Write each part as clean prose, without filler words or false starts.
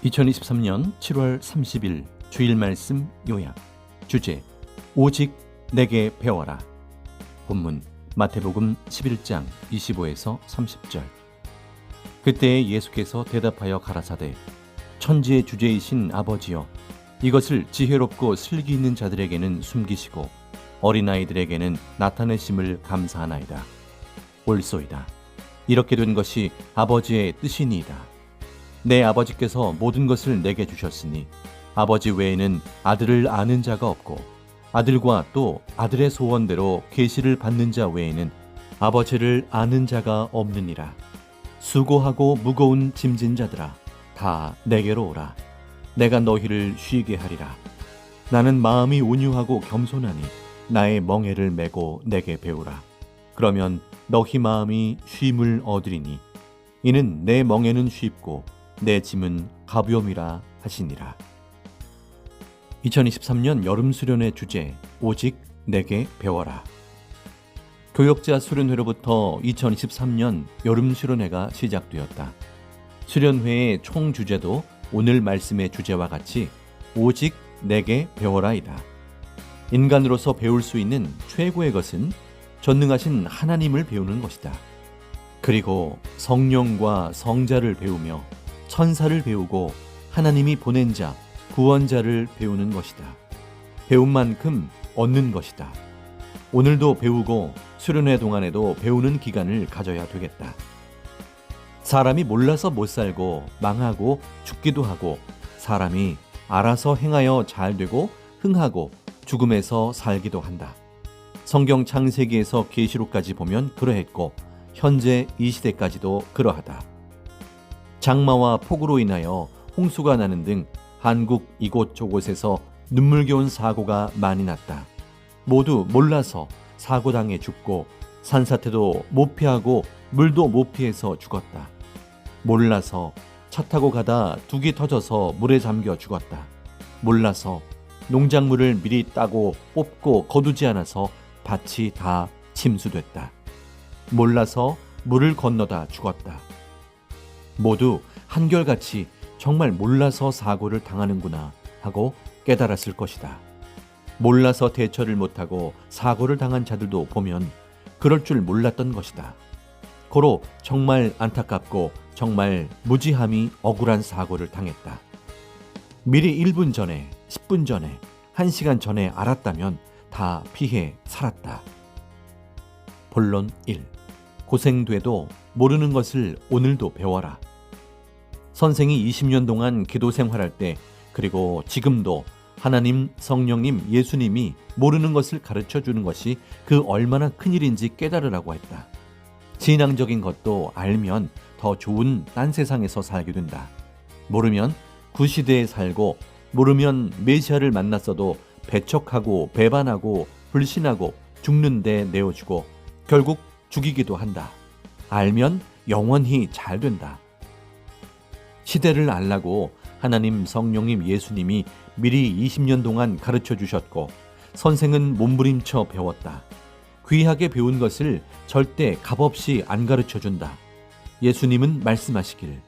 2023년 7월 30일 주일 말씀 요약. 주제: 오직 내게 배워라. 본문 마태복음 11장 25에서 30절. 그때 예수께서 대답하여 가라사대, 천지의 주제이신 아버지여, 이것을 지혜롭고 슬기 있는 자들에게는 숨기시고 어린아이들에게는 나타내심을 감사하나이다. 옳소이다. 이렇게 된 것이 아버지의 뜻이니이다. 내 아버지께서 모든 것을 내게 주셨으니 아버지 외에는 아들을 아는 자가 없고 아들과 또 아들의 소원대로 계시를 받는 자 외에는 아버지를 아는 자가 없느니라. 수고하고 무거운 짐진 자들아, 다 내게로 오라. 내가 너희를 쉬게 하리라. 나는 마음이 온유하고 겸손하니 나의 멍에를 메고 내게 배우라. 그러면 너희 마음이 쉼을 얻으리니 이는 내 멍에는 쉽고 내 짐은 가벼움이라 하시니라. 2023년 여름 수련회 주제: 오직 내게 배워라. 교역자 수련회로부터 2023년 여름 수련회가 시작되었다. 수련회의 총 주제도 오늘 말씀의 주제와 같이 오직 내게 배워라이다. 인간으로서 배울 수 있는 최고의 것은 전능하신 하나님을 배우는 것이다. 그리고 성령과 성자를 배우며 천사를 배우고 하나님이 보낸 자, 구원자를 배우는 것이다. 배운 만큼 얻는 것이다. 오늘도 배우고 수련회 동안에도 배우는 기간을 가져야 되겠다. 사람이 몰라서 못 살고 망하고 죽기도 하고, 사람이 알아서 행하여 잘 되고 흥하고 죽음에서 살기도 한다. 성경 창세기에서 계시록까지 보면 그러했고 현재 이 시대까지도 그러하다. 장마와 폭우로 인하여 홍수가 나는 등 한국 이곳저곳에서 눈물겨운 사고가 많이 났다. 모두 몰라서 사고당해 죽고 산사태도 못 피하고 물도 못 피해서 죽었다. 몰라서 차 타고 가다 둑이 터져서 물에 잠겨 죽었다. 몰라서 농작물을 미리 따고 뽑고 거두지 않아서 밭이 다 침수됐다. 몰라서 물을 건너다 죽었다. 모두 한결같이 정말 몰라서 사고를 당하는구나 하고 깨달았을 것이다. 몰라서 대처를 못하고 사고를 당한 자들도 보면 그럴 줄 몰랐던 것이다. 고로 정말 안타깝고 정말 무지함이 억울한 사고를 당했다. 미리 1분 전에, 10분 전에, 1시간 전에 알았다면 다 피해 살았다. 본론 1. 고생돼도 모르는 것을 오늘도 배워라. 선생이 20년 동안 기도 생활할 때, 그리고 지금도 하나님, 성령님, 예수님이 모르는 것을 가르쳐 주는 것이 그 얼마나 큰일인지 깨달으라고 했다. 신앙적인 것도 알면 더 좋은 딴 세상에서 살게 된다. 모르면 구시대에 살고, 모르면 메시아를 만났어도 배척하고 배반하고 불신하고 죽는데 내어주고 결국 죽이기도 한다. 알면 영원히 잘 된다. 시대를 알라고 하나님, 성령님, 예수님이 미리 20년 동안 가르쳐 주셨고 선생은 몸부림쳐 배웠다. 귀하게 배운 것을 절대 값없이 안 가르쳐 준다. 예수님은 말씀하시길,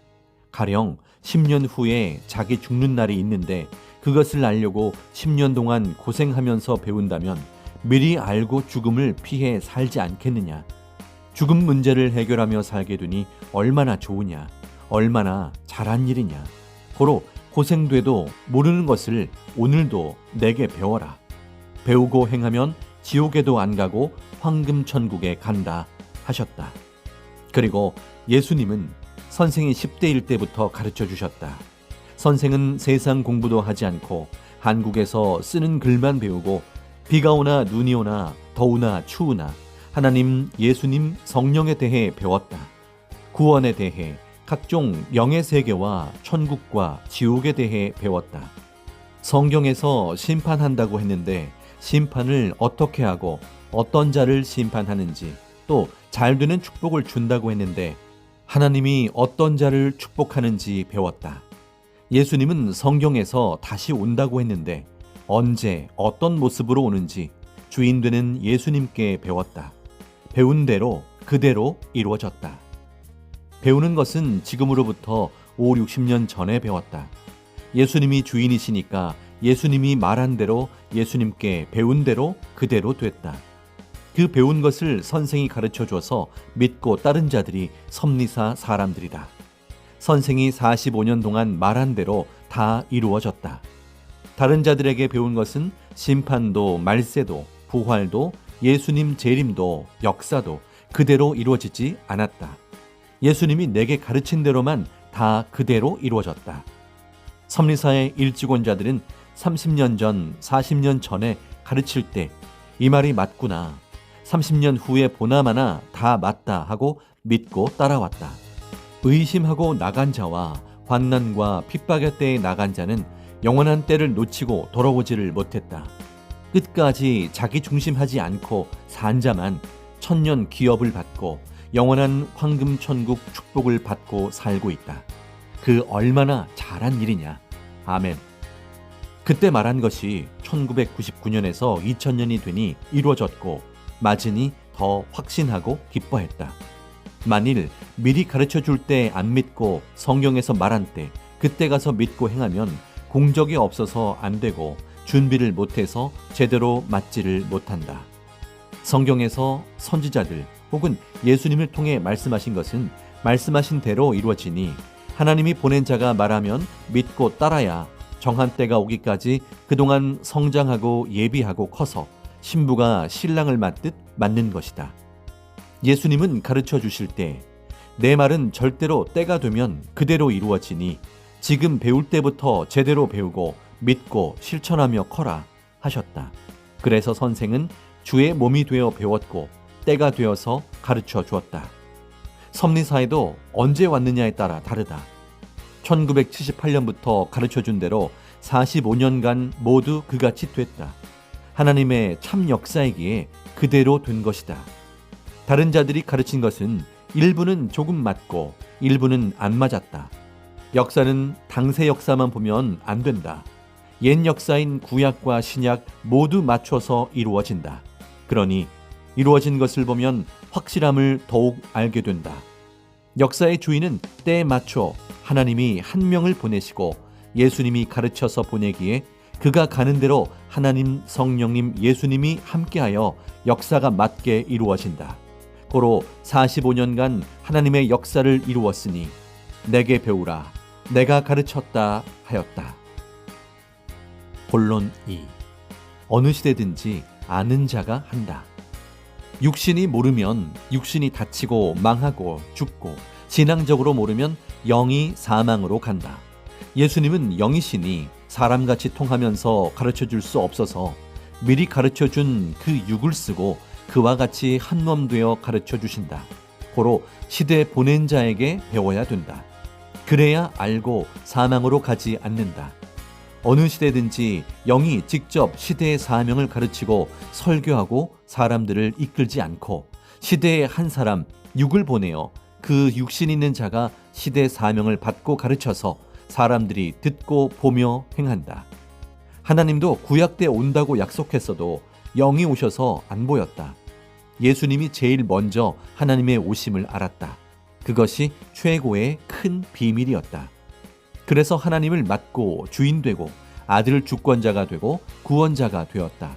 가령 10년 후에 자기 죽는 날이 있는데 그것을 알려고 10년 동안 고생하면서 배운다면 미리 알고 죽음을 피해 살지 않겠느냐. 죽음 문제를 해결하며 살게 되니 얼마나 좋으냐, 얼마나 잘한 일이냐. 고로 고생돼도 모르는 것을 오늘도 내게 배워라. 배우고 행하면 지옥에도 안 가고 황금천국에 간다 하셨다. 그리고 예수님은 선생이 10대일 때부터 가르쳐 주셨다. 선생은 세상 공부도 하지 않고 한국에서 쓰는 글만 배우고 비가 오나 눈이 오나 더우나 추우나 하나님, 예수님, 성령에 대해 배웠다. 구원에 대해, 각종 영의 세계와 천국과 지옥에 대해 배웠다. 성경에서 심판한다고 했는데 심판을 어떻게 하고 어떤 자를 심판하는지, 또 잘되는 축복을 준다고 했는데 하나님이 어떤 자를 축복하는지 배웠다. 예수님은 성경에서 다시 온다고 했는데 언제 어떤 모습으로 오는지 주인 되는 예수님께 배웠다. 배운 대로 그대로 이루어졌다. 배우는 것은 지금으로부터 5, 60년 전에 배웠다. 예수님이 주인이시니까 예수님이 말한 대로 예수님께 배운 대로 그대로 됐다. 그 배운 것을 선생이 가르쳐 줘서 믿고 따른 자들이 섭리사 사람들이다. 선생이 45년 동안 말한 대로 다 이루어졌다. 다른 자들에게 배운 것은 심판도 말세도 부활도 예수님 재림도 역사도 그대로 이루어지지 않았다. 예수님이 내게 가르친 대로만 다 그대로 이루어졌다. 섭리사의 일찍온자들은 30년 전, 40년 전에 가르칠 때 이 말이 맞구나, 30년 후에 보나마나 다 맞다 하고 믿고 따라왔다. 의심하고 나간 자와 환난과 핍박의 때에 나간 자는 영원한 때를 놓치고 돌아오지를 못했다. 끝까지 자기 중심하지 않고 산 자만 천년 기업을 받고 영원한 황금천국 축복을 받고 살고 있다. 그 얼마나 잘한 일이냐. 아멘. 그때 말한 것이 1999년에서 2000년이 되니 이루어졌고 맞으니 더 확신하고 기뻐했다. 만일 미리 가르쳐 줄 때 안 믿고 성경에서 말한 때 그때 가서 믿고 행하면 공적이 없어서 안 되고 준비를 못해서 제대로 맞지를 못한다. 성경에서 선지자들 혹은 예수님을 통해 말씀하신 것은 말씀하신 대로 이루어지니 하나님이 보낸 자가 말하면 믿고 따라야 정한 때가 오기까지 그동안 성장하고 예비하고 커서 신부가 신랑을 맞듯 맞는 것이다. 예수님은 가르쳐 주실 때 내 말은 절대로 때가 되면 그대로 이루어지니 지금 배울 때부터 제대로 배우고 믿고 실천하며 커라 하셨다. 그래서 선생은 주의 몸이 되어 배웠고 때가 되어서 가르쳐 주었다. 섭리사에도 언제 왔느냐에 따라 다르다. 1978년부터 가르쳐 준 대로 45년간 모두 그같이 됐다. 하나님의 참 역사이기에 그대로 된 것이다. 다른 자들이 가르친 것은 일부는 조금 맞고 일부는 안 맞았다. 역사는 당세 역사만 보면 안 된다. 옛 역사인 구약과 신약 모두 맞춰서 이루어진다. 그러니 이루어진 것을 보면 확실함을 더욱 알게 된다. 역사의 주인은 때에 맞춰 하나님이 한 명을 보내시고 예수님이 가르쳐서 보내기에 그가 가는 대로 하나님, 성령님, 예수님이 함께하여 역사가 맞게 이루어진다. 고로 45년간 하나님의 역사를 이루었으니 내게 배우라, 내가 가르쳤다 하였다. 본론 2. 어느 시대든지 아는 자가 한다. 육신이 모르면 육신이 다치고 망하고 죽고, 신앙적으로 모르면 영이 사망으로 간다. 예수님은 영이시니 사람같이 통하면서 가르쳐줄 수 없어서 미리 가르쳐준 그 육을 쓰고 그와 같이 한 몸 되어 가르쳐주신다. 고로 시대에 보낸 자에게 배워야 된다. 그래야 알고 사망으로 가지 않는다. 어느 시대든지 영이 직접 시대의 사명을 가르치고 설교하고 사람들을 이끌지 않고 시대의 한 사람 육을 보내어 그 육신 있는 자가 시대의 사명을 받고 가르쳐서 사람들이 듣고 보며 행한다. 하나님도 구약 때 온다고 약속했어도 영이 오셔서 안 보였다. 예수님이 제일 먼저 하나님의 오심을 알았다. 그것이 최고의 큰 비밀이었다. 그래서 하나님을 맡고 주인 되고 아들 주권자가 되고 구원자가 되었다.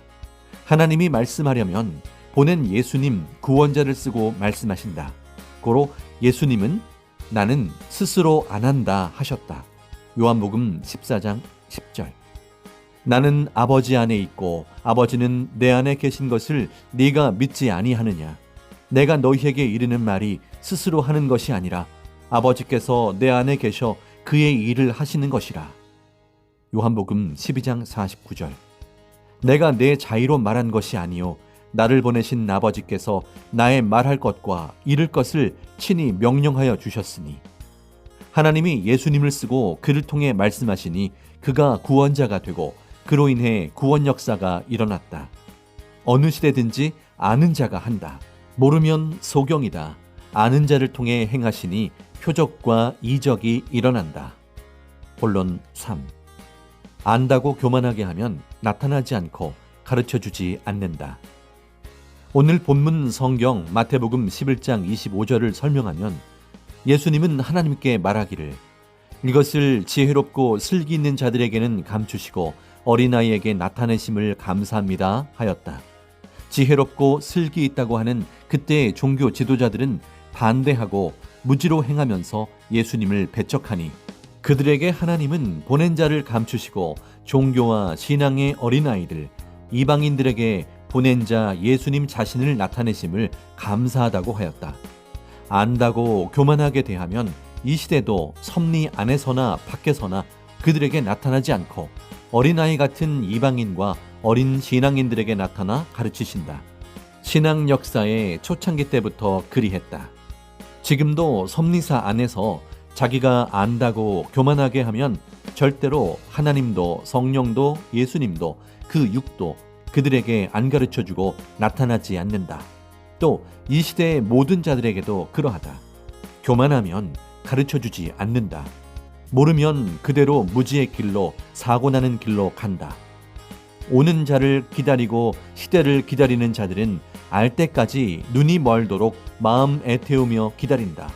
하나님이 말씀하려면 보낸 예수님 구원자를 쓰고 말씀하신다. 고로 예수님은 나는 스스로 안 한다 하셨다. 요한복음 14장 10절. 나는 아버지 안에 있고 아버지는 내 안에 계신 것을 네가 믿지 아니하느냐. 내가 너희에게 이르는 말이 스스로 하는 것이 아니라 아버지께서 내 안에 계셔 그의 일을 하시는 것이라. 요한복음 12장 49절. 내가 내 자의로 말한 것이 아니요 나를 보내신 아버지께서 나의 말할 것과 이를 것을 친히 명령하여 주셨으니. 하나님이 예수님을 쓰고 그를 통해 말씀하시니 그가 구원자가 되고 그로 인해 구원 역사가 일어났다. 어느 시대든지 아는 자가 한다. 모르면 소경이다. 아는 자를 통해 행하시니 표적과 이적이 일어난다. 본론 3. 안다고 교만하게 하면 나타나지 않고 가르쳐주지 않는다. 오늘 본문 성경 마태복음 11장 25절을 설명하면 예수님은 하나님께 말하기를 이것을 지혜롭고 슬기 있는 자들에게는 감추시고 어린아이에게 나타내심을 감사합니다 하였다. 지혜롭고 슬기 있다고 하는 그때의 종교 지도자들은 반대하고 무지로 행하면서 예수님을 배척하니 그들에게 하나님은 보낸 자를 감추시고 종교와 신앙의 어린아이들, 이방인들에게 보낸 자 예수님 자신을 나타내심을 감사하다고 하였다. 안다고 교만하게 대하면 이 시대도 섭리 안에서나 밖에서나 그들에게 나타나지 않고 어린아이 같은 이방인과 어린 신앙인들에게 나타나 가르치신다. 신앙 역사의 초창기 때부터 그리했다. 지금도 섭리사 안에서 자기가 안다고 교만하게 하면 절대로 하나님도 성령도 예수님도 그 육도 그들에게 안 가르쳐주고 나타나지 않는다. 또 이 시대의 모든 자들에게도 그러하다. 교만하면 가르쳐주지 않는다. 모르면 그대로 무지의 길로 사고나는 길로 간다. 오는 자를 기다리고 시대를 기다리는 자들은 알 때까지 눈이 멀도록 마음 애태우며 기다린다.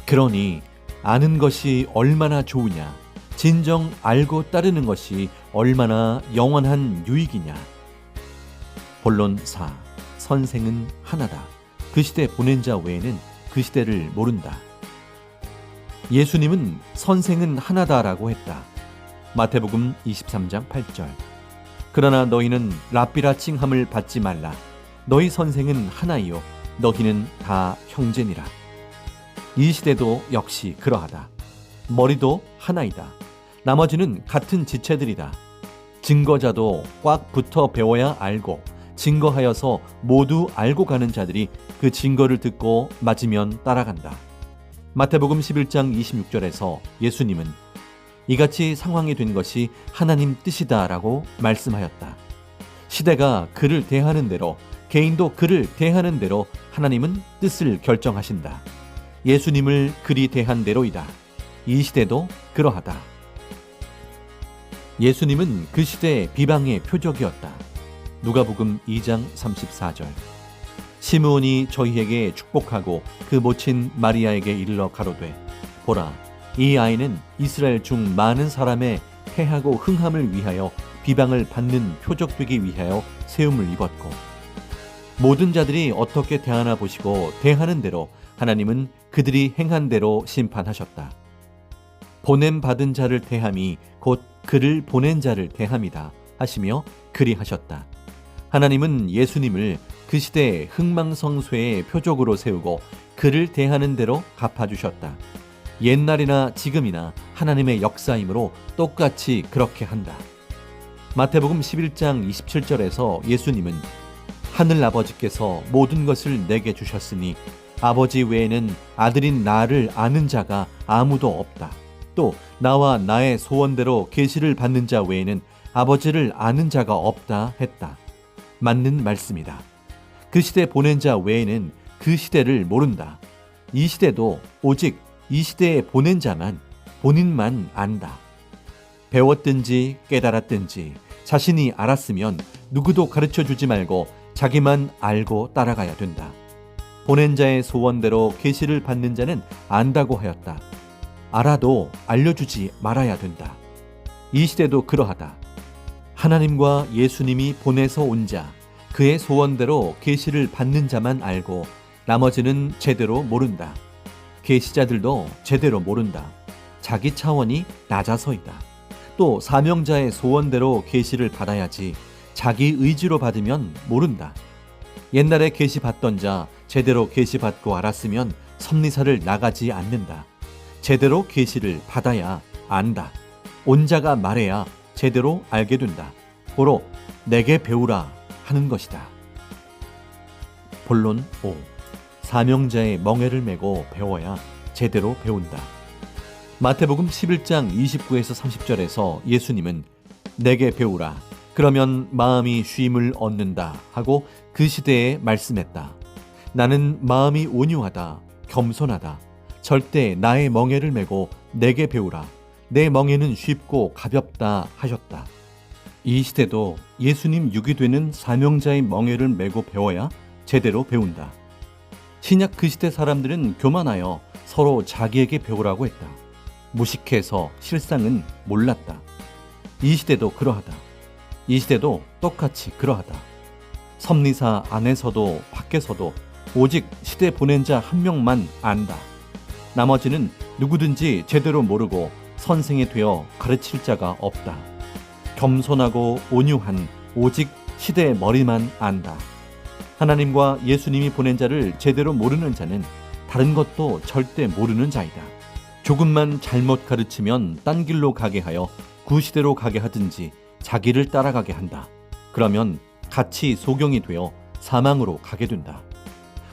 그러니 아는 것이 얼마나 좋으냐, 진정 알고 따르는 것이 얼마나 영원한 유익이냐. 본론 4. 선생은 하나다. 그 시대 보낸 자 외에는 그 시대를 모른다. 예수님은 선생은 하나다라고 했다. 마태복음 23장 8절. 그러나 너희는 랍비라 칭함을 받지 말라. 너희 선생은 하나이요 너희는 다 형제니라. 이 시대도 역시 그러하다. 머리도 하나이다. 나머지는 같은 지체들이다. 증거자도 꽉 붙어 배워야 알고 증거하여서 모두 알고 가는 자들이 그 증거를 듣고 맞으면 따라간다. 마태복음 11장 26절에서 예수님은 이같이 상황이 된 것이 하나님 뜻이다라고 말씀하였다. 시대가 그를 대하는 대로 개인도 그를 대하는 대로 하나님은 뜻을 결정하신다. 예수님을 그리 대한 대로이다. 이 시대도 그러하다. 예수님은 그 시대의 비방의 표적이었다. 누가복음 2장 34절. 시므온이 저희에게 축복하고 그 모친 마리아에게 이르러 가로되 보라 이 아이는 이스라엘 중 많은 사람의 패하고 흥함을 위하여 비방을 받는 표적되기 위하여 세움을 입었고 모든 자들이 어떻게 대하나 보시고 대하는 대로 하나님은 그들이 행한 대로 심판하셨다. 보냄 받은 자를 대함이 곧 그를 보낸 자를 대함이다 하시며 그리하셨다. 하나님은 예수님을 그 시대의 흥망성쇠의 표적으로 세우고 그를 대하는 대로 갚아주셨다. 옛날이나 지금이나 하나님의 역사이므로 똑같이 그렇게 한다. 마태복음 11장 27절에서 예수님은 하늘 아버지께서 모든 것을 내게 주셨으니 아버지 외에는 아들인 나를 아는 자가 아무도 없다. 또 나와 나의 소원대로 계시를 받는 자 외에는 아버지를 아는 자가 없다 했다. 맞는 말씀이다. 그 시대 보낸 자 외에는 그 시대를 모른다. 이 시대도 오직 이 시대에 보낸 자만 본인만 안다. 배웠든지 깨달았든지 자신이 알았으면 누구도 가르쳐주지 말고 자기만 알고 따라가야 된다. 보낸 자의 소원대로 계시를 받는 자는 안다고 하였다. 알아도 알려주지 말아야 된다. 이 시대도 그러하다. 하나님과 예수님이 보내서 온 자, 그의 소원대로 계시를 받는 자만 알고 나머지는 제대로 모른다. 계시자들도 제대로 모른다. 자기 차원이 낮아서이다. 또 사명자의 소원대로 계시를 받아야지 자기 의지로 받으면 모른다. 옛날에 계시 받던 자 제대로 계시 받고 알았으면 섭리사를 나가지 않는다. 제대로 계시를 받아야 안다. 온 자가 말해야 제대로 알게 된다. 고로 내게 배우라 하는 것이다. 본론 5. 사명자의 멍에를 메고 배워야 제대로 배운다. 마태복음 11장 29에서 30절에서 예수님은 내게 배우라 그러면 마음이 쉼을 얻는다 하고 그 시대에 말씀했다. 나는 마음이 온유하다 겸손하다 절대 나의 멍에를 메고 내게 배우라 내 멍에는 쉽고 가볍다 하셨다. 이 시대도 예수님 육이 되는 사명자의 멍에를 메고 배워야 제대로 배운다. 신약 그 시대 사람들은 교만하여 서로 자기에게 배우라고 했다. 무식해서 실상은 몰랐다. 이 시대도 그러하다. 이 시대도 똑같이 그러하다. 섭리사 안에서도 밖에서도 오직 시대 보낸 자 한 명만 안다. 나머지는 누구든지 제대로 모르고 선생이 되어 가르칠 자가 없다. 겸손하고 온유한 오직 시대의 머리만 안다. 하나님과 예수님이 보낸 자를 제대로 모르는 자는 다른 것도 절대 모르는 자이다. 조금만 잘못 가르치면 딴 길로 가게 하여 구시대로 가게 하든지 자기를 따라가게 한다. 그러면 같이 소경이 되어 사망으로 가게 된다.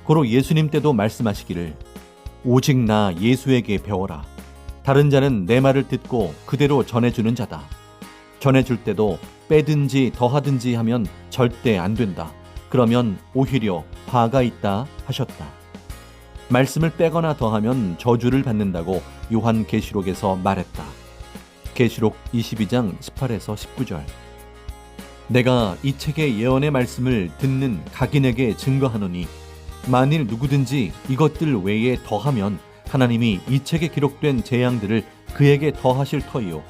고로 예수님 때도 말씀하시기를 오직 나 예수에게 배워라. 다른 자는 내 말을 듣고 그대로 전해주는 자다. 전해줄 때도 빼든지 더하든지 하면 절대 안 된다. 그러면 오히려 화가 있다 하셨다. 말씀을 빼거나 더하면 저주를 받는다고 요한계시록에서 말했다. 계시록 22장 18에서 19절. 내가 이 책의 예언의 말씀을 듣는 각인에게 증거하노니 만일 누구든지 이것들 외에 더하면 하나님이 이 책에 기록된 재앙들을 그에게 더하실 터이요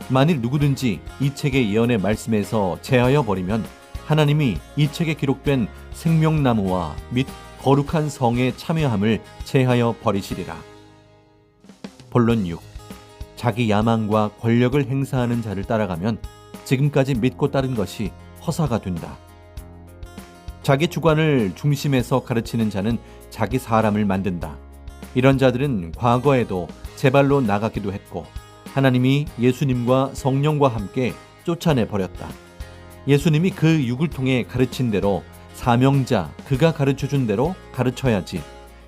만일 누구든지 이 책의 예언의 말씀에서 제하여 버리면 하나님이 이 책에 기록된 생명나무와 및 거룩한 성에 참여함을 제하여 버리시리라. 본론 6. 자기 야망과 권력을 행사하는 자를 따라가면 지금까지 믿고 따른 것이 허사가 된다. 자기 주관을 중심에서 가르치는 자는 자기 사람을 만든다. 이런 자들은 과거에도 제발로 나가기도 했고 하나님이 예수님과 성령과 함께 쫓아내 버렸다. 예수님이 그 육을 통해 가르친 대로 사명자 그가 가르쳐준 대로 가르쳐야지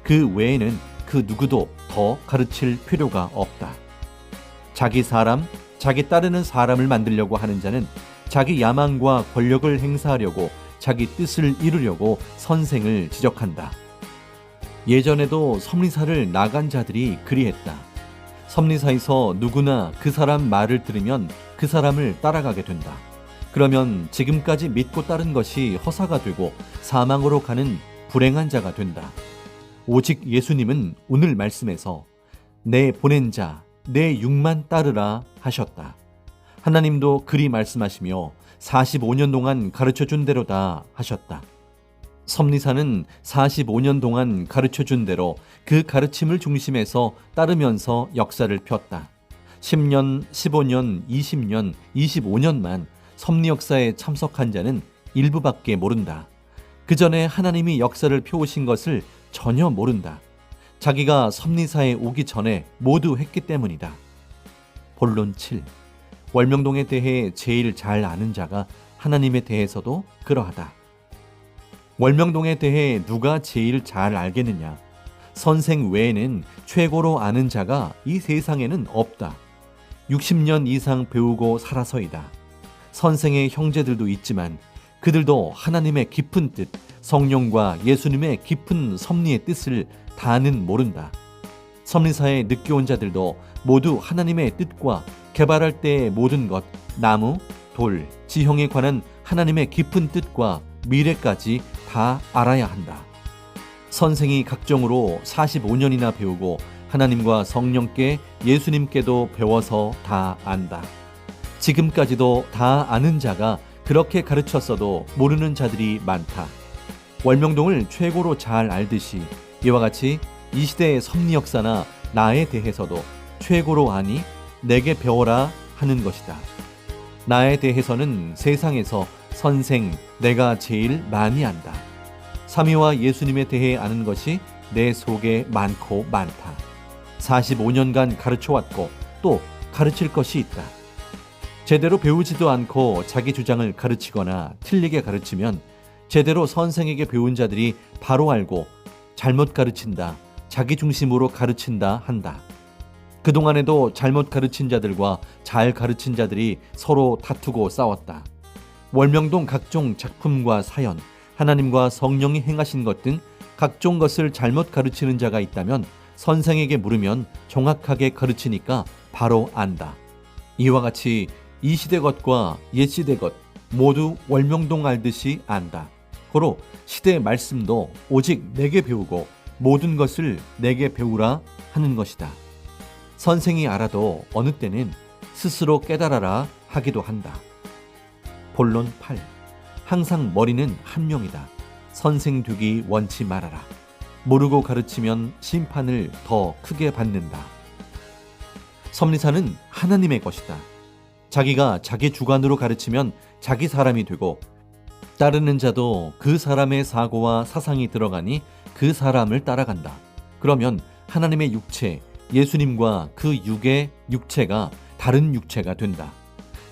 그 외에는 그 누구도 더 가르칠 필요가 없다. 자기 사람, 자기 따르는 사람을 만들려고 하는 자는 자기 야망과 권력을 행사하려고 자기 뜻을 이루려고 선생을 지적한다. 예전에도 섭리사를 나간 자들이 그리했다. 섭리사에서 누구나 그 사람 말을 들으면 그 사람을 따라가게 된다. 그러면 지금까지 믿고 따른 것이 허사가 되고 사망으로 가는 불행한 자가 된다. 오직 예수님은 오늘 말씀에서 내 보낸 자, 내 육만 따르라 하셨다. 하나님도 그리 말씀하시며 45년 동안 가르쳐준 대로다 하셨다. 섭리사는 45년 동안 가르쳐준 대로 그 가르침을 중심에서 따르면서 역사를 폈다. 10년, 15년, 20년, 25년만 섭리 역사에 참석한 자는 일부밖에 모른다. 그 전에 하나님이 역사를 펴오신 것을 전혀 모른다. 자기가 섭리사에 오기 전에 모두 했기 때문이다. 본론 7. 월명동에 대해 제일 잘 아는 자가 하나님에 대해서도 그러하다. 월명동에 대해 누가 제일 잘 알겠느냐? 선생 외에는 최고로 아는 자가 이 세상에는 없다. 60년 이상 배우고 살아서이다. 선생의 형제들도 있지만 그들도 하나님의 깊은 뜻, 성령과 예수님의 깊은 섭리의 뜻을 다는 모른다. 섭리사에 늦게 온 자들도 모두 하나님의 뜻과 개발할 때의 모든 것, 나무, 돌, 지형에 관한 하나님의 깊은 뜻과 미래까지 다 알아야 한다. 선생이 각종으로 45년이나 배우고 하나님과 성령께 예수님께도 배워서 다 안다. 지금까지도 다 아는 자가 그렇게 가르쳤어도 모르는 자들이 많다. 월명동을 최고로 잘 알듯이 이와 같이 이 시대의 섭리 역사나 나에 대해서도 최고로 아니 내게 배워라 하는 것이다. 나에 대해서는 세상에서 선생 내가 제일 많이 안다. 삼위와 예수님에 대해 아는 것이 내 속에 많고 많다. 45년간 가르쳐왔고 또 가르칠 것이 있다. 제대로 배우지도 않고 자기 주장을 가르치거나 틀리게 가르치면 제대로 선생에게 배운 자들이 바로 알고 잘못 가르친다, 자기 중심으로 가르친다 한다. 그동안에도 잘못 가르친 자들과 잘 가르친 자들이 서로 다투고 싸웠다. 월명동 각종 작품과 사연, 하나님과 성령이 행하신 것 등 각종 것을 잘못 가르치는 자가 있다면 선생에게 물으면 정확하게 가르치니까 바로 안다. 이와 같이 이 시대 것과 옛 시대 것 모두 월명동 알듯이 안다. 고로 시대의 말씀도 오직 내게 배우고 모든 것을 내게 배우라 하는 것이다. 선생이 알아도 어느 때는 스스로 깨달아라 하기도 한다. 본론 8. 항상 머리는 한 명이다. 선생 되기 원치 말아라. 모르고 가르치면 심판을 더 크게 받는다. 섭리사는 하나님의 것이다. 자기가 자기 주관으로 가르치면 자기 사람이 되고, 따르는 자도 그 사람의 사고와 사상이 들어가니 그 사람을 따라간다. 그러면 하나님의 육체, 예수님과 그 육의 육체가 다른 육체가 된다.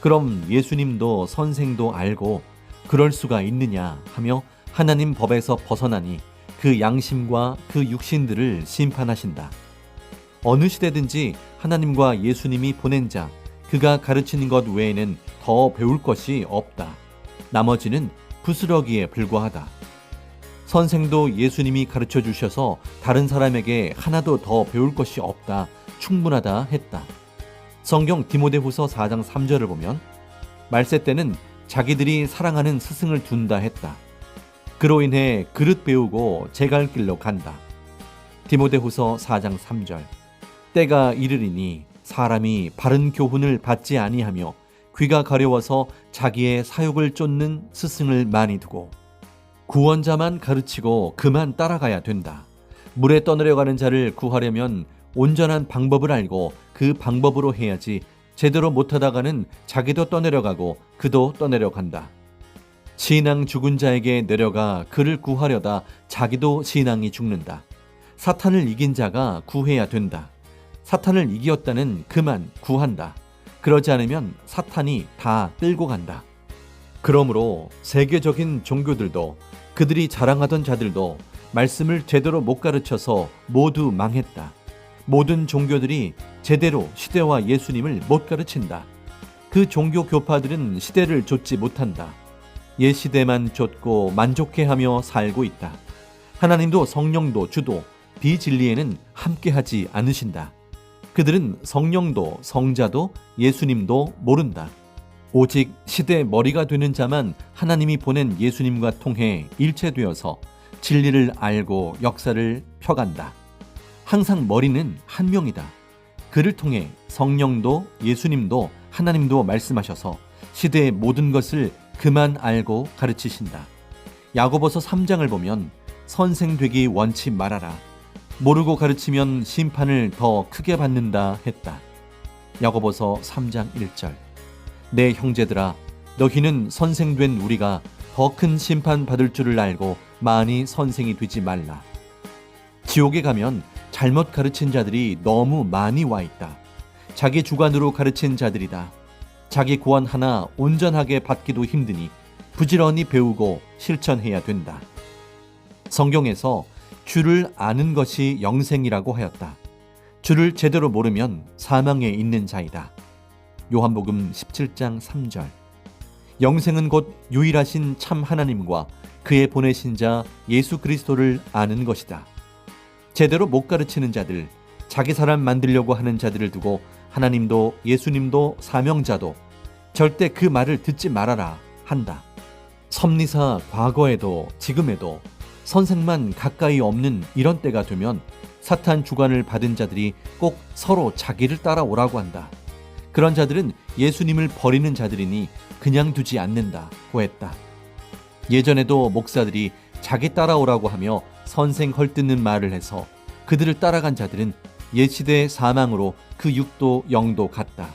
그럼 예수님도 선생도 알고 그럴 수가 있느냐 하며 하나님 법에서 벗어나니 그 양심과 그 육신들을 심판하신다. 어느 시대든지 하나님과 예수님이 보낸 자, 그가 가르치는 것 외에는 더 배울 것이 없다. 나머지는 부스러기에 불과하다. 선생도 예수님이 가르쳐 주셔서 다른 사람에게 하나도 더 배울 것이 없다. 충분하다 했다. 성경 디모데후서 4장 3절을 보면 말세 때는 자기들이 사랑하는 스승을 둔다 했다. 그로 인해 그릇 배우고 제 갈 길로 간다. 디모데후서 4장 3절. 때가 이르리니 사람이 바른 교훈을 받지 아니하며 귀가 가려워서 자기의 사욕을 쫓는 스승을 많이 두고 구원자만 가르치고 그만 따라가야 된다. 물에 떠내려가는 자를 구하려면 온전한 방법을 알고 그 방법으로 해야지 제대로 못하다가는 자기도 떠내려가고 그도 떠내려간다. 신앙 죽은 자에게 내려가 그를 구하려다 자기도 신앙이 죽는다. 사탄을 이긴 자가 구해야 된다. 사탄을 이겼다는 그만 구한다. 그러지 않으면 사탄이 다 끌고 간다. 그러므로 세계적인 종교들도 그들이 자랑하던 자들도 말씀을 제대로 못 가르쳐서 모두 망했다. 모든 종교들이 제대로 시대와 예수님을 못 가르친다. 그 종교 교파들은 시대를 좇지 못한다. 옛 시대만 좇고 만족해하며 살고 있다. 하나님도 성령도 주도 비진리에는 함께하지 않으신다. 그들은 성령도 성자도 예수님도 모른다. 오직 시대 머리가 되는 자만 하나님이 보낸 예수님과 통해 일체되어서 진리를 알고 역사를 펴간다. 항상 머리는 한 명이다. 그를 통해 성령도 예수님도 하나님도 말씀하셔서 시대의 모든 것을 그만 알고 가르치신다. 야고보서 3장을 보면 선생 되기 원치 말아라. 모르고 가르치면 심판을 더 크게 받는다 했다. 야고보서 3장 1절. 내 형제들아, 너희는 선생된 우리가 더 큰 심판 받을 줄을 알고 많이 선생이 되지 말라. 지옥에 가면 잘못 가르친 자들이 너무 많이 와 있다. 자기 주관으로 가르친 자들이다. 자기 고안 하나 온전하게 받기도 힘드니 부지런히 배우고 실천해야 된다. 성경에서 주를 아는 것이 영생이라고 하였다. 주를 제대로 모르면 사망에 있는 자이다. 요한복음 17장 3절. 영생은 곧 유일하신 참 하나님과 그의 보내신 자 예수 그리스도를 아는 것이다. 제대로 못 가르치는 자들, 자기 사람 만들려고 하는 자들을 두고 하나님도 예수님도 사명자도 절대 그 말을 듣지 말아라 한다. 섭리사 과거에도 지금에도 선생만 가까이 없는 이런 때가 되면 사탄 주관을 받은 자들이 꼭 서로 자기를 따라오라고 한다. 그런 자들은 예수님을 버리는 자들이니 그냥 두지 않는다고 했다. 예전에도 목사들이 자기 따라오라고 하며 선생 헐뜯는 말을 해서 그들을 따라간 자들은 옛시대의 사망으로 그 육도 영도 갔다.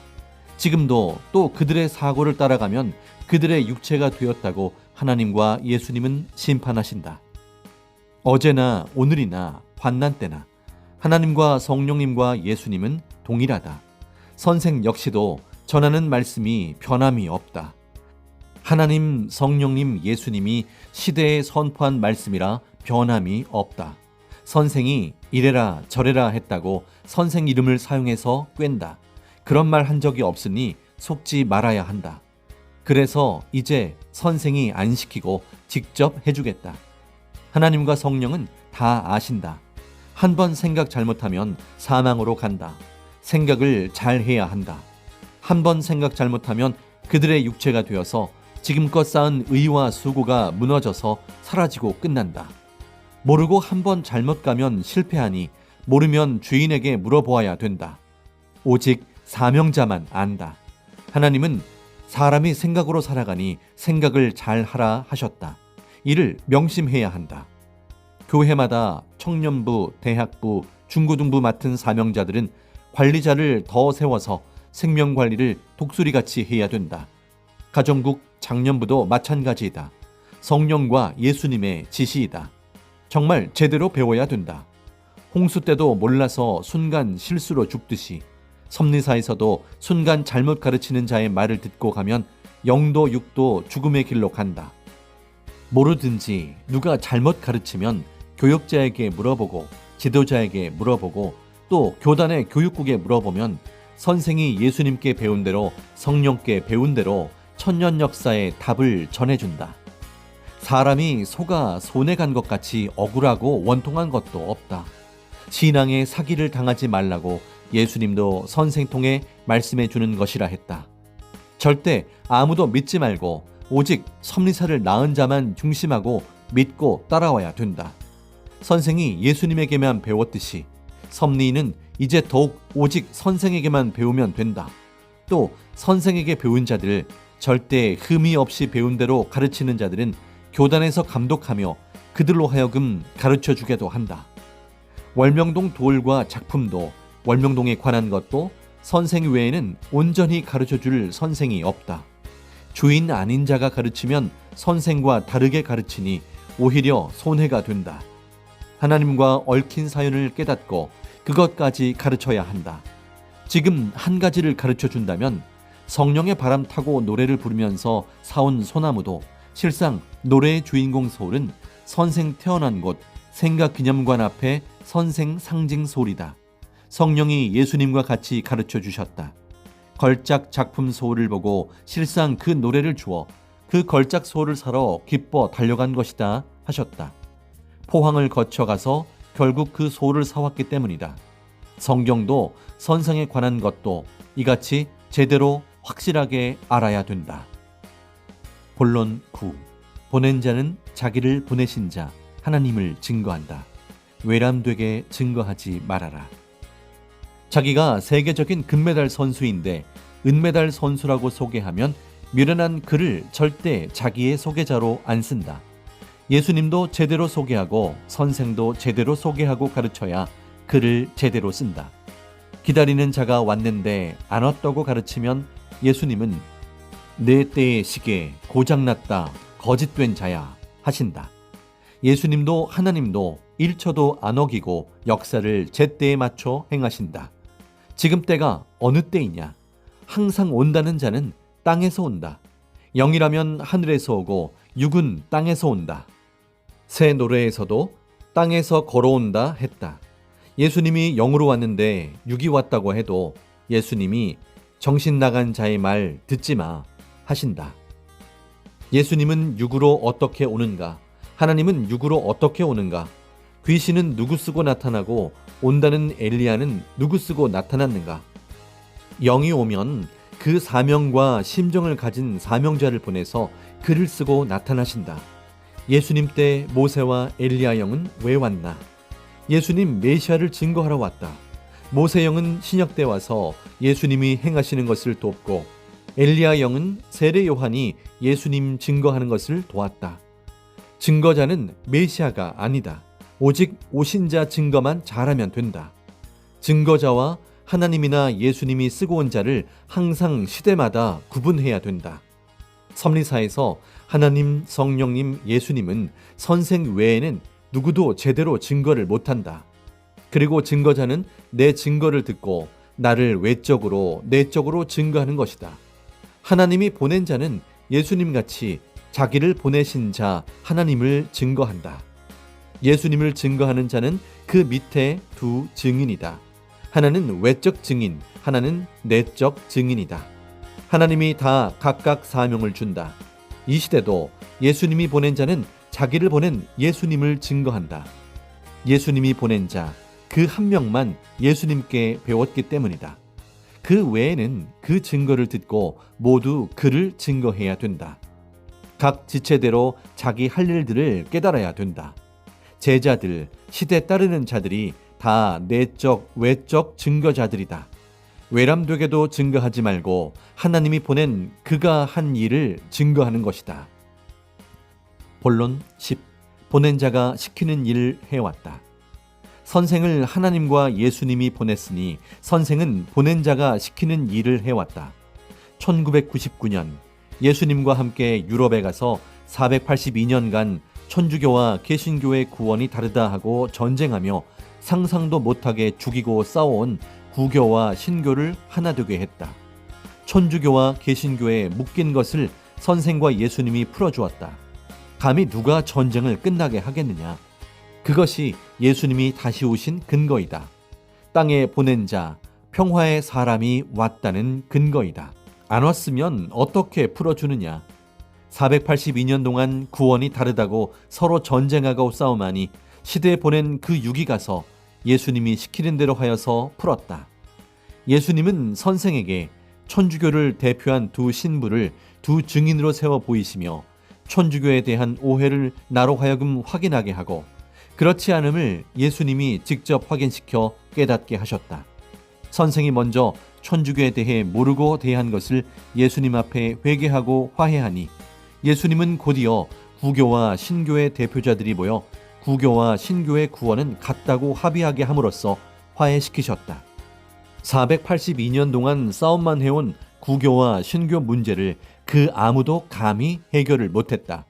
지금도 또 그들의 사고를 따라가면 그들의 육체가 되었다고 하나님과 예수님은 심판하신다. 어제나 오늘이나 환난 때나 하나님과 성령님과 예수님은 동일하다. 선생 역시도 전하는 말씀이 변함이 없다. 하나님, 성령님, 예수님이 시대에 선포한 말씀이라 변함이 없다. 선생이 이래라 저래라 했다고 선생 이름을 사용해서 꿰다. 그런 말 한 적이 없으니 속지 말아야 한다. 그래서 이제 선생이 안 시키고 직접 해주겠다. 하나님과 성령은 다 아신다. 한 번 생각 잘못하면 사망으로 간다. 생각을 잘 해야 한다. 한 번 생각 잘못하면 그들의 육체가 되어서 지금껏 쌓은 의와 수고가 무너져서 사라지고 끝난다. 모르고 한 번 잘못 가면 실패하니 모르면 주인에게 물어보아야 된다. 오직 사명자만 안다. 하나님은 사람이 생각으로 살아가니 생각을 잘 하라 하셨다. 이를 명심해야 한다. 교회마다 청년부, 대학부, 중고등부 맡은 사명자들은 관리자를 더 세워서 생명관리를 독수리같이 해야 된다. 가정국 장년부도 마찬가지이다. 성령과 예수님의 지시이다. 정말 제대로 배워야 된다. 홍수 때도 몰라서 순간 실수로 죽듯이 섭리사에서도 순간 잘못 가르치는 자의 말을 듣고 가면 영도 육도 죽음의 길로 간다. 모르든지 누가 잘못 가르치면 교역자에게 물어보고 지도자에게 물어보고 또 교단의 교육국에 물어보면 선생이 예수님께 배운 대로 성령께 배운 대로 천년 역사의 답을 전해준다. 사람이 속아 손해 간 것 같이 억울하고 원통한 것도 없다. 신앙에 사기를 당하지 말라고 예수님도 선생 통해 말씀해 주는 것이라 했다. 절대 아무도 믿지 말고 오직 섭리사를 낳은 자만 중심하고 믿고 따라와야 된다. 선생이 예수님에게만 배웠듯이 섭리는 이제 더욱 오직 선생에게만 배우면 된다. 또 선생에게 배운 자들, 절대 흠이 없이 배운 대로 가르치는 자들은 교단에서 감독하며 그들로 하여금 가르쳐 주게도 한다. 월명동 돌과 작품도 월명동에 관한 것도 선생 외에는 온전히 가르쳐 줄 선생이 없다. 주인 아닌 자가 가르치면 선생과 다르게 가르치니 오히려 손해가 된다. 하나님과 얽힌 사연을 깨닫고 그것까지 가르쳐야 한다. 지금 한 가지를 가르쳐 준다면 성령의 바람 타고 노래를 부르면서 사온 소나무도 실상 노래의 주인공 소울은 선생 태어난 곳 생각기념관 앞에 선생 상징 소울이다. 성령이 예수님과 같이 가르쳐 주셨다. 걸작 작품 소울을 보고 실상 그 노래를 주어 그 걸작 소울을 사러 기뻐 달려간 것이다 하셨다. 포항을 거쳐가서 결국 그 소울을 사왔기 때문이다. 성경도 선생에 관한 것도 이같이 제대로 확실하게 알아야 된다. 본론 9. 보낸 자는 자기를 보내신 자 하나님을 증거한다. 외람되게 증거하지 말아라. 자기가 세계적인 금메달 선수인데 은메달 선수라고 소개하면 미련한 그를 절대 자기의 소개자로 안 쓴다. 예수님도 제대로 소개하고 선생도 제대로 소개하고 가르쳐야 그를 제대로 쓴다. 기다리는 자가 왔는데 안 왔다고 가르치면 예수님은 내 때의 시계 고장났다 거짓된 자야 하신다. 예수님도 하나님도 1초도 안 어기고 역사를 제때에 맞춰 행하신다. 지금 때가 어느 때이냐? 항상 온다는 자는 땅에서 온다. 영이라면 하늘에서 오고 육은 땅에서 온다. 새 노래에서도 땅에서 걸어온다 했다. 예수님이 영으로 왔는데 육이 왔다고 해도 예수님이 정신 나간 자의 말 듣지 마 하신다. 예수님은 육으로 어떻게 오는가? 하나님은 육으로 어떻게 오는가? 귀신은 누구 쓰고 나타나고 온다는 엘리야는 누구 쓰고 나타났는가? 영이 오면 그 사명과 심정을 가진 사명자를 보내서 글을 쓰고 나타나신다. 예수님 때 모세와 엘리야 영은 왜 왔나? 예수님 메시아를 증거하러 왔다. 모세 영은 신약 때 와서 예수님이 행하시는 것을 돕고 엘리야 영은 세례 요한이 예수님 증거하는 것을 도왔다. 증거자는 메시아가 아니다. 오직 오신 자 증거만 잘하면 된다. 증거자와 하나님이나 예수님이 쓰고 온 자를 항상 시대마다 구분해야 된다. 섭리사에서 하나님, 성령님, 예수님은 선생 외에는 누구도 제대로 증거를 못한다. 그리고 증거자는 내 증거를 듣고 나를 외적으로 내적으로 증거하는 것이다. 하나님이 보낸 자는 예수님같이 자기를 보내신 자 하나님을 증거한다. 예수님을 증거하는 자는 그 밑에 두 증인이다. 하나는 외적 증인, 하나는 내적 증인이다. 하나님이 다 각각 사명을 준다. 이 시대도 예수님이 보낸 자는 자기를 보낸 예수님을 증거한다. 예수님이 보낸 자, 그 한 명만 예수님께 배웠기 때문이다. 그 외에는 그 증거를 듣고 모두 그를 증거해야 된다. 각 지체대로 자기 할 일들을 깨달아야 된다. 제자들, 시대 따르는 자들이 다 내적, 외적 증거자들이다. 외람되게도 증거하지 말고 하나님이 보낸 그가 한 일을 증거하는 것이다. 본론 10. 보낸 자가 시키는 일을 해왔다. 선생을 하나님과 예수님이 보냈으니 선생은 보낸 자가 시키는 일을 해왔다. 1999년 예수님과 함께 유럽에 가서 482년간 천주교와 개신교의 구원이 다르다 하고 전쟁하며 상상도 못하게 죽이고 싸워온 구교와 신교를 하나 되게 했다. 천주교와 개신교에 묶인 것을 선생과 예수님이 풀어주었다. 감히 누가 전쟁을 끝나게 하겠느냐? 그것이 예수님이 다시 오신 근거이다. 땅에 보낸 자, 평화의 사람이 왔다는 근거이다. 안 왔으면 어떻게 풀어주느냐? 482년 동안 구원이 다르다고 서로 전쟁하고 싸움하니 시대에 보낸 그 육이 가서 예수님이 시키는 대로 하여서 풀었다. 예수님은 선생에게 천주교를 대표한 두 신부를 두 증인으로 세워 보이시며 천주교에 대한 오해를 나로 하여금 확인하게 하고 그렇지 않음을 예수님이 직접 확인시켜 깨닫게 하셨다. 선생이 먼저 천주교에 대해 모르고 대한 것을 예수님 앞에 회개하고 화해하니 예수님은 곧이어 구교와 신교의 대표자들이 모여 구교와 신교의 구원은 같다고 합의하게 함으로써 화해시키셨다. 482년 동안 싸움만 해온 구교와 신교 문제를 그 아무도 감히 해결을 못했다.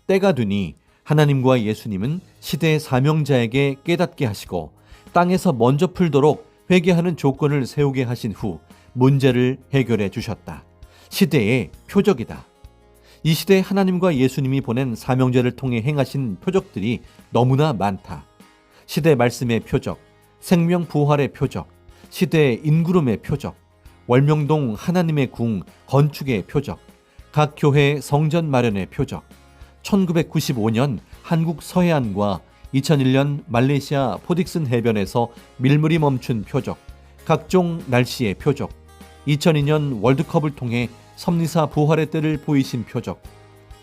때가 되니 하나님과 예수님은 시대의 사명자에게 깨닫게 하시고 땅에서 먼저 풀도록 회개하는 조건을 세우게 하신 후 문제를 해결해 주셨다. 시대의 표적이다. 이 시대에 하나님과 예수님이 보낸 사명자를 통해 행하신 표적들이 너무나 많다. 시대 말씀의 표적, 생명 부활의 표적, 시대의 인구름의 표적, 월명동 하나님의 궁 건축의 표적, 각 교회 성전 마련의 표적, 1995년 한국 서해안과 2001년 말레이시아 포딕슨 해변에서 밀물이 멈춘 표적, 각종 날씨의 표적, 2002년 월드컵을 통해 섭리사 부활의 때를 보이신 표적,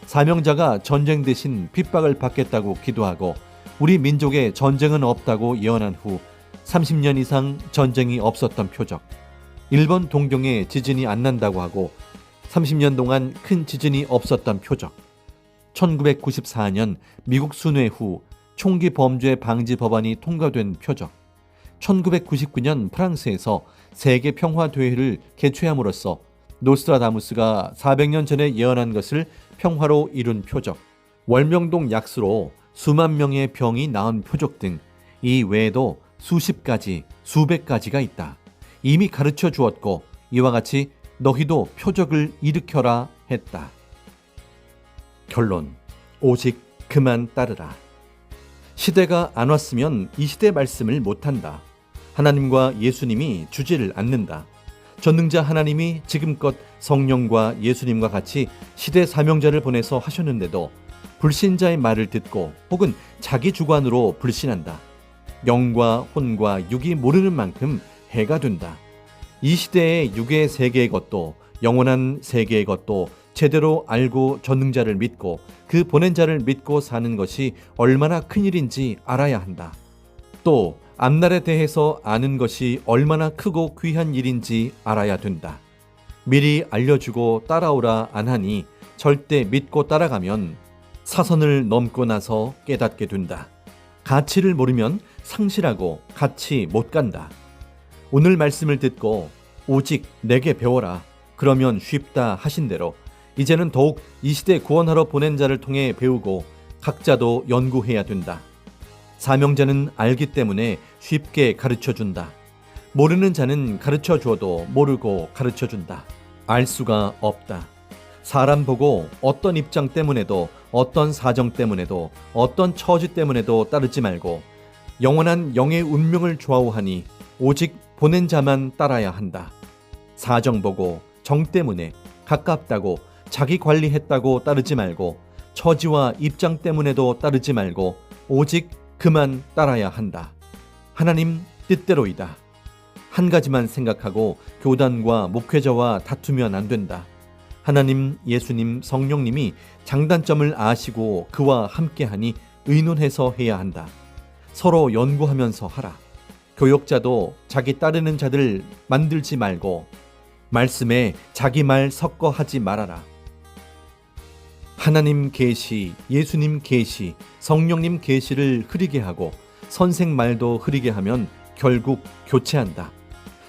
사명자가 전쟁 대신 핍박을 받겠다고 기도하고 우리 민족에 전쟁은 없다고 예언한 후 30년 이상 전쟁이 없었던 표적, 일본 동경에 지진이 안 난다고 하고 30년 동안 큰 지진이 없었던 표적, 1994년 미국 순회 후 총기 범죄 방지 법안이 통과된 표적, 1999년 프랑스에서 세계 평화 대회를 개최함으로써 노스트라다무스가 400년 전에 예언한 것을 평화로 이룬 표적, 월명동 약수로 수만 명의 병이 나은 표적 등 이 외에도 수십 가지, 수백 가지가 있다. 이미 가르쳐 주었고 이와 같이 너희도 표적을 일으켜라 했다. 결론, 오직 그만 따르라. 시대가 안 왔으면 이 시대 말씀을 못한다. 하나님과 예수님이 주지를 않는다. 전능자 하나님이 지금껏 성령과 예수님과 같이 시대 사명자를 보내서 하셨는데도 불신자의 말을 듣고 혹은 자기 주관으로 불신한다. 영과 혼과 육이 모르는 만큼 해가 된다. 이 시대의 육의 세계의 것도 영원한 세계의 것도 제대로 알고 전능자를 믿고 그 보낸 자를 믿고 사는 것이 얼마나 큰일인지 알아야 한다. 또 앞날에 대해서 아는 것이 얼마나 크고 귀한 일인지 알아야 된다. 미리 알려주고 따라오라 안 하니 절대 믿고 따라가면 사선을 넘고 나서 깨닫게 된다. 가치를 모르면 상실하고 같이 못 간다. 오늘 말씀을 듣고 오직 내게 배워라. 그러면 쉽다 하신 대로 이제는 더욱 이 시대 구원하러 보낸 자를 통해 배우고 각자도 연구해야 된다. 사명자는 알기 때문에 쉽게 가르쳐준다. 모르는 자는 가르쳐줘도 모르고 가르쳐준다. 알 수가 없다. 사람 보고 어떤 입장 때문에도 어떤 사정 때문에도 어떤 처지 때문에도 따르지 말고 영원한 영의 운명을 좌우하니 오직 보낸 자만 따라야 한다. 사정 보고 정 때문에 가깝다고 자기 관리했다고 따르지 말고 처지와 입장 때문에도 따르지 말고 오직 그만 따라야 한다. 하나님 뜻대로이다. 한 가지만 생각하고 교단과 목회자와 다투면 안 된다. 하나님, 예수님, 성령님이 장단점을 아시고 그와 함께하니 의논해서 해야 한다. 서로 연구하면서 하라. 교역자도 자기 따르는 자들 만들지 말고 말씀에 자기 말 섞어 하지 말아라. 하나님 계시, 예수님 계시, 성령님 계시를 흐리게 하고 선생 말도 흐리게 하면 결국 교체한다.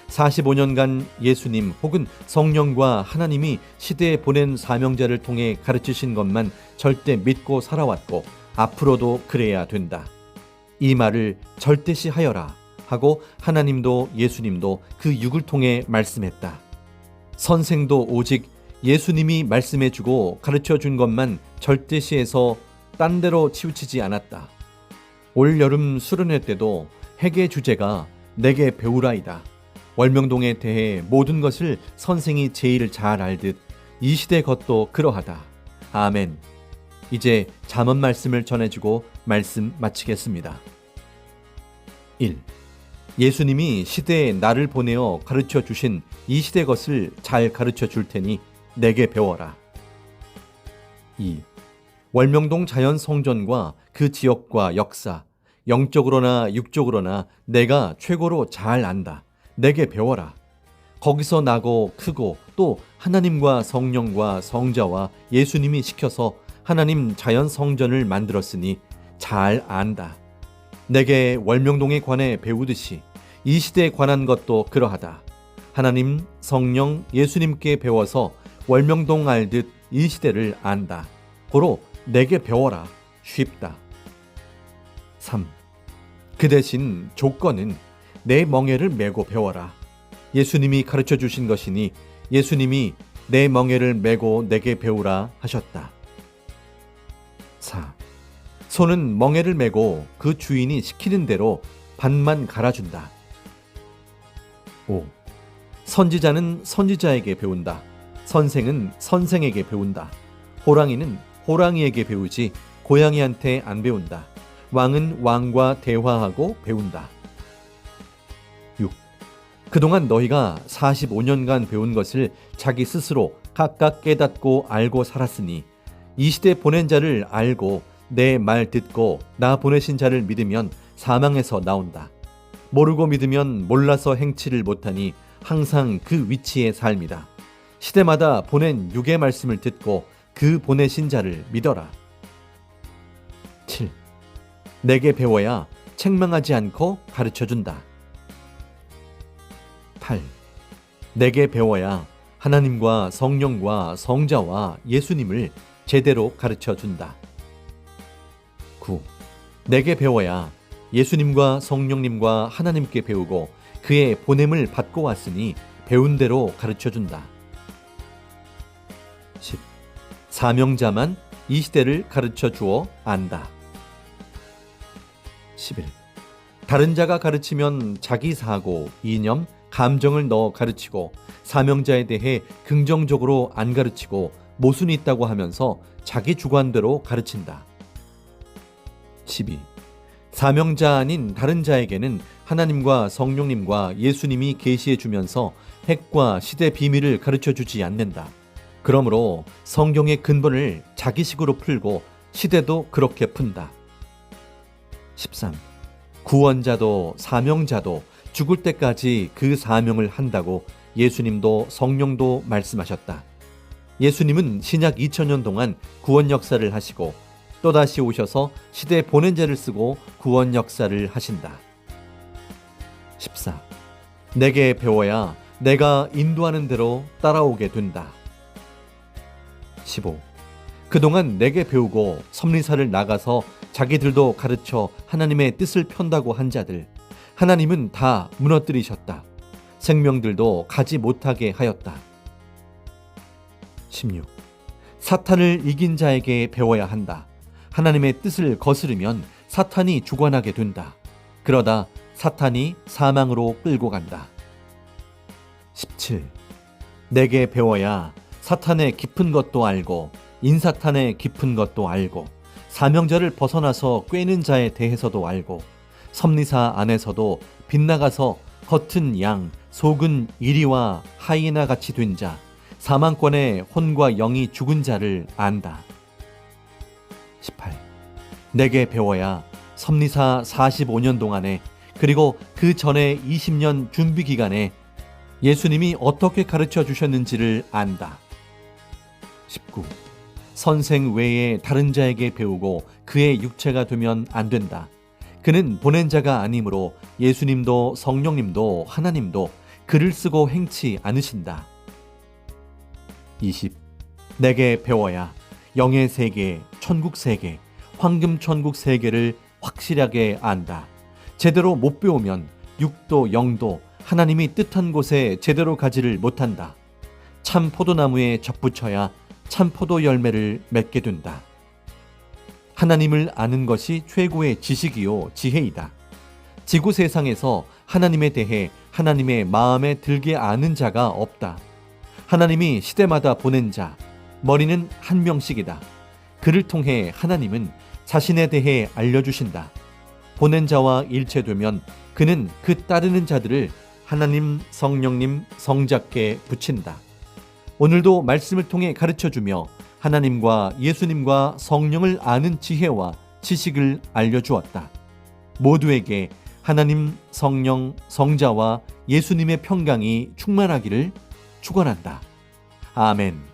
45년간 예수님 혹은 성령과 하나님이 시대에 보낸 사명자를 통해 가르치신 것만 절대 믿고 살아왔고 앞으로도 그래야 된다. 이 말을 절대시하여라 하고 하나님도 예수님도 그 육을 통해 말씀했다. 선생도 오직 예수님이 말씀해주고 가르쳐준 것만 절대시해서 딴 데로 치우치지 않았다. 올 여름 수련회 때도 회개 주제가 내게 배우라이다. 월명동에 대해 모든 것을 선생이 제일 잘 알듯 이 시대 것도 그러하다. 아멘. 이제 잠언 말씀을 전해주고 말씀 마치겠습니다. 1. 예수님이 시대에 나를 보내어 가르쳐 주신 이 시대 것을 잘 가르쳐 줄 테니 내게 배워라. 2. 월명동 자연성전과 그 지역과 역사, 영적으로나 육적으로나 내가 최고로 잘 안다. 내게 배워라. 거기서 나고 크고 또 하나님과 성령과 성자와 예수님이 시켜서 하나님 자연성전을 만들었으니 잘 안다. 내게 월명동에 관해 배우듯이 이 시대에 관한 것도 그러하다. 하나님, 성령, 예수님께 배워서 월명동 알듯 이 시대를 안다. 고로 내게 배워라. 쉽다. 3. 그 대신 조건은 내 멍에를 메고 배워라. 예수님이 가르쳐 주신 것이니 예수님이 내 멍에를 메고 내게 배우라 하셨다. 4. 소는 멍에를 메고 그 주인이 시키는 대로 반만 갈아준다. 5. 선지자는 선지자에게 배운다. 선생은 선생에게 배운다. 호랑이는 호랑이에게 배우지 고양이한테 안 배운다. 왕은 왕과 대화하고 배운다. 6. 그동안 너희가 45년간 배운 것을 자기 스스로 각각 깨닫고 알고 살았으니 이 시대 보낸 자를 알고 내 말 듣고 나 보내신 자를 믿으면 사망에서 나온다. 모르고 믿으면 몰라서 행치를 못하니 항상 그 위치의 삶이다. 시대마다 보낸 육의 말씀을 듣고 그 보내신 자를 믿어라. 7. 내게 배워야 책망하지 않고 가르쳐준다. 8. 내게 배워야 하나님과 성령과 성자와 예수님을 제대로 가르쳐준다. 9. 내게 배워야 예수님과 성령님과 하나님께 배우고 그의 보냄을 받고 왔으니 배운 대로 가르쳐준다. 10. 사명자만 이 시대를 가르쳐 주어 안다. 11. 다른 자가 가르치면 자기 사고, 이념, 감정을 넣어 가르치고 사명자에 대해 긍정적으로 안 가르치고 모순이 있다고 하면서 자기 주관대로 가르친다. 12. 사명자 아닌 다른 자에게는 하나님과 성령님과 예수님이 계시해 주면서 핵과 시대 비밀을 가르쳐 주지 않는다. 그러므로 성경의 근본을 자기식으로 풀고 시대도 그렇게 푼다. 13. 구원자도 사명자도 죽을 때까지 그 사명을 한다고 예수님도 성령도 말씀하셨다. 예수님은 신약 2000년 동안 구원 역사를 하시고 또다시 오셔서 시대에 보낸 자를 쓰고 구원 역사를 하신다. 14. 내게 배워야 내가 인도하는 대로 따라오게 된다. 15. 그동안 내게 배우고 섭리사를 나가서 자기들도 가르쳐 하나님의 뜻을 편다고 한 자들, 하나님은 다 무너뜨리셨다. 생명들도 가지 못하게 하였다. 16. 사탄을 이긴 자에게 배워야 한다. 하나님의 뜻을 거스르면 사탄이 주관하게 된다. 그러다 사탄이 사망으로 끌고 간다. 17. 내게 배워야 사탄의 깊은 것도 알고 인사탄의 깊은 것도 알고 사명자를 벗어나서 꿰는 자에 대해서도 알고 섭리사 안에서도 빗나가서 겉은 양 속은 이리와 하이에나 같이 된 자 사망권의 혼과 영이 죽은 자를 안다. 18. 내게 배워야 섭리사 45년 동안에 그리고 그 전에 20년 준비 기간에 예수님이 어떻게 가르쳐 주셨는지를 안다. 19. 선생 외에 다른 자에게 배우고 그의 육체가 되면 안 된다. 그는 보낸 자가 아니므로 예수님도 성령님도 하나님도 글을 쓰고 행치 않으신다. 20. 내게 배워야 영의 세계, 천국 세계, 황금 천국 세계를 확실하게 안다. 제대로 못 배우면 육도 영도 하나님이 뜻한 곳에 제대로 가지를 못한다. 참 포도나무에 접붙여야 참 포도 열매를 맺게 된다. 하나님을 아는 것이 최고의 지식이요 지혜이다. 지구 세상에서 하나님에 대해 하나님의 마음에 들게 아는 자가 없다. 하나님이 시대마다 보낸 자, 머리는 한 명씩이다. 그를 통해 하나님은 자신에 대해 알려주신다. 보낸 자와 일체되면 그는 그 따르는 자들을 하나님, 성령님, 성자께 붙인다. 오늘도 말씀을 통해 가르쳐주며 하나님과 예수님과 성령을 아는 지혜와 지식을 알려주었다. 모두에게 하나님, 성령, 성자와 예수님의 평강이 충만하기를 축원한다. 아멘.